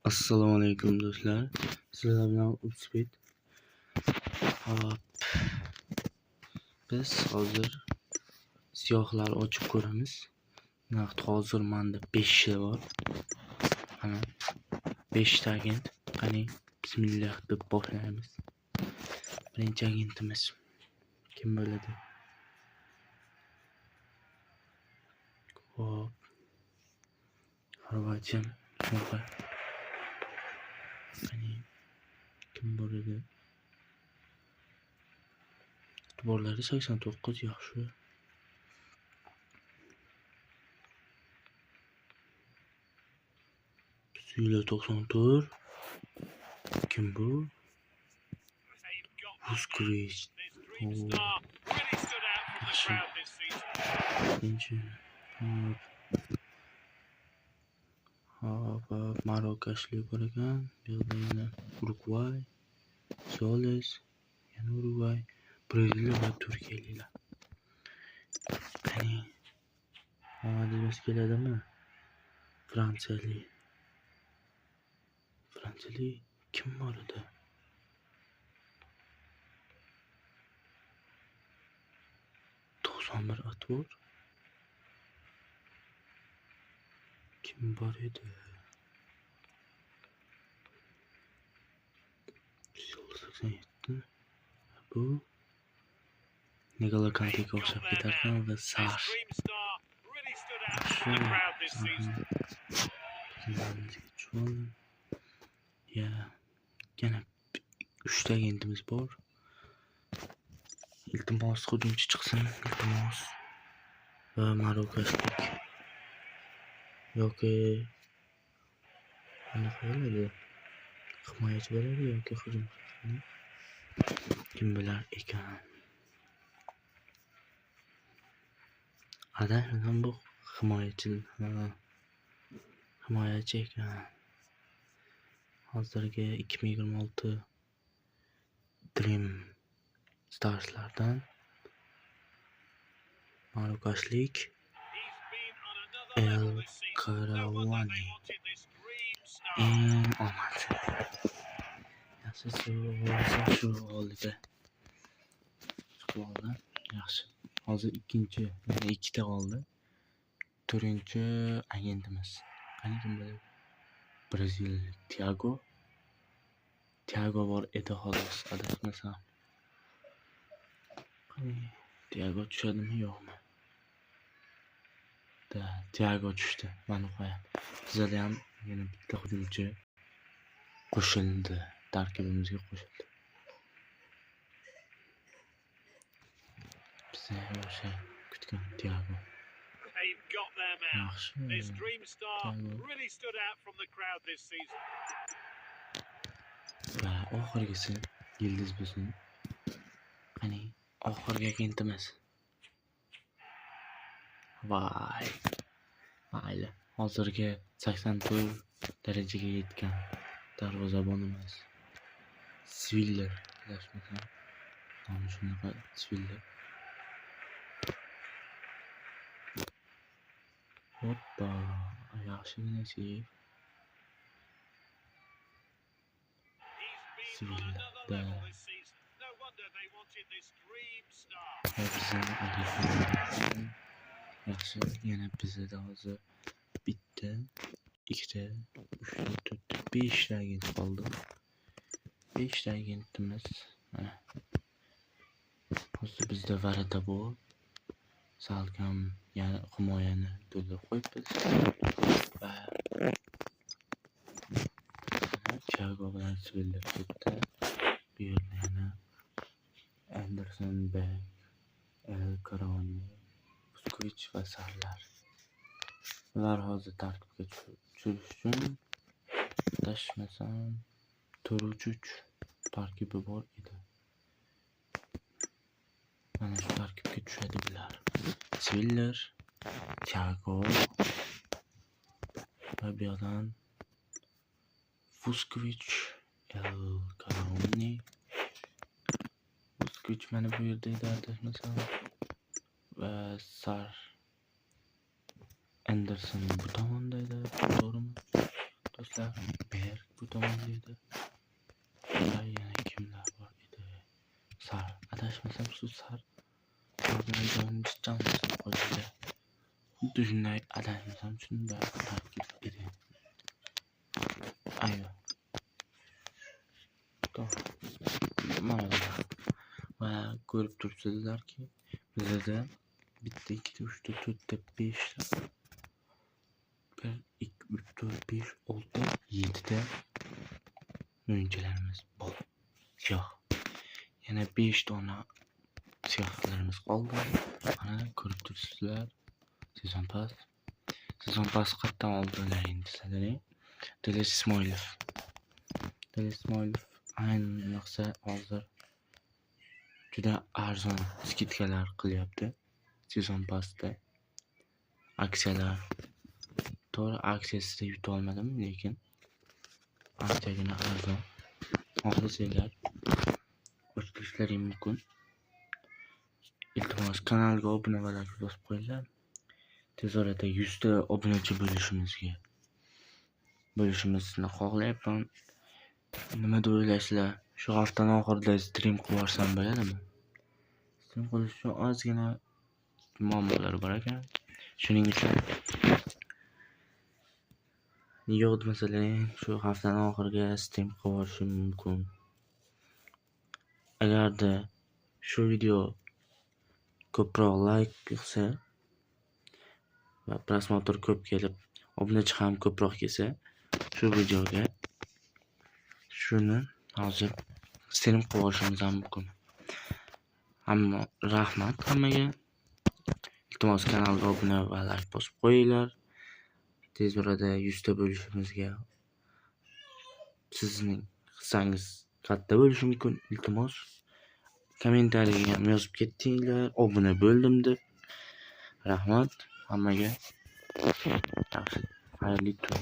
Assalomu alaykum do'stlar. Sizlar bilan Utspeed. Hop. Biz hozir siyohlar ochib ko'ramiz. Naqd hozir menda 5 ta bor. Mana 5 ta agent. Qani bismillah deb boshlaymiz. Birinchi agentimiz kim bo'ladi? Hop. Xorvatiya. Qani kim bo'ladi? E'tiborlari 89 yaxshi. Suyla 94. Kim bu? Vuskovic. Yaxshi. Hop, Marokashli bor ekan. Bu yerda yana Urugvay, Soles, yana Urugvay, Braziliya va Turkiyaliklar. Qani omadimiz keladimi? Fransiyalik kim bor edi? Bir atvor. Kim bor edi? 87. Bu Nicola Kante'ga o'xshab ketarkan va Sar. Ya, yana 3 ta agentimiz bor. İltimos hujumchi chiqsin, iltimos. Va Marokashlik. Yoki qanaqa bo'ladi? Himoyachi bo'ladi yoki hujumchi? Kim bilar ekan? Adashmasam bu himoyachi ekan. Hozirgi 2026 Dream Stars'lardan Marokashlik El Karawani. Omad. Yaxshi shu holida. Yaxshi. Hozir ikkinchi, yana 2 ta qoldi. 4-chi agentimiz. Qani kim bo'ladi? Braziliyalik Thiago bor edi xolos, adashmasam. Thiago tushadimi yo'qmi? Thiago tushdi. Mana qo'yam. Bizda ham yana bitta hujumchi qo'shildi, tarkibimizga qo'shildi. Bizda o'sha kutgan Thiago. Yaxshi. This dream star really stood out from the crowd this season. Va oxirgisi yildiz bizning. Qani oxirgi agentimiz. Vay. Mayli. Hozirgi 84 darajaga yetgan darvozabonimiz Sviller. Adashmasam. Nomi shunaqa Sviller. Hoppa. Yaxshigina seyf. Sviller. Yaxshi, yana bizda hozir bitta, 2 ta, 3 ta, 4 ta, 5 ta agent qoldi. 5 ta agentimiz. Mana. Hozir bizda varada bor. Salkam yana himoyani to'ldirib qo'yibmiz. Va Thiago bilan Sviller ketdi. Bu yerda yana Anderson, Beck, El Karawani, Vuskovic va Sarlar. Ular hozir tartibga tushirish uchun adashmasam 4-3 tarkibi bor edi. Mana shu tarkibga tushadi bular. Sviller, Thiago va bu yerdan Vuskovic, El Karawani. Vuskovic mana bu yerda edi, adashmasam. Va Sar. Anderson bu tomonda edi, to'g'rimi? do'stlar. Berk bu tomonda edi. Yana kimlar bor edi? Sar. Adashmasam shu Sar. Bilan joyimiz qo'ydi. Xuddi shunday adashmasam shunday tarkib edi. Ayva. Mana va ko'rib turibsizlarki, bizda bitta, ikkita, uchta, to'rtta, beshta, 1, 2, 3, 4, 5, 6, 7ta o'yinchilarimiz bor. Siyoh. Yana 5 dona siyohlarimiz qoldi. Mana ko'rib turibsizlar. Sezon pas qatdan oldilar sizlarga. Denis Ismoilov ayniqsa hozir juda arzon skidkalar qilyapti. Sezon pasda aksiyalar. To'g'ri aksiyasida yuta olmadim, lekin anchagina arzon. Xohlasanglar o'tishlaring mumkin. Iltimos kanalga obuna va like bosib qo'yinglar. Tez orada 100 ta obunachi bo'lishimizni xohlayapman. Nima deb o'ylaysizlar? Shu haftaning oxirida stream qilib yuborsam bo'ladimi? Stream qilish uchun ozgina muammolar bor ekan. Shuning uchun yo'q masalan, shu haftaning oxiriga stream qilib yuborishim mumkin. Agarda shu video ko'proq like qilsa va prosmotr ko'p kelib, obunachi ham ko'proq kelsa, shu videoga shuni hozir stream qilib yuborishimiz ham mumkin. Ammo rahmat hammaga. Iltimos kanalga obuna va like bosib qo'yinglar. Tez orada 100 ta bo'lishimizga sizning hissangiz katta bo'lishi mumkin. Iltimos kommentariyaga ham yozib ketinglar, obuna bo'ldim deb. Rahmat hammaga. Yaxshi, xayrli kun.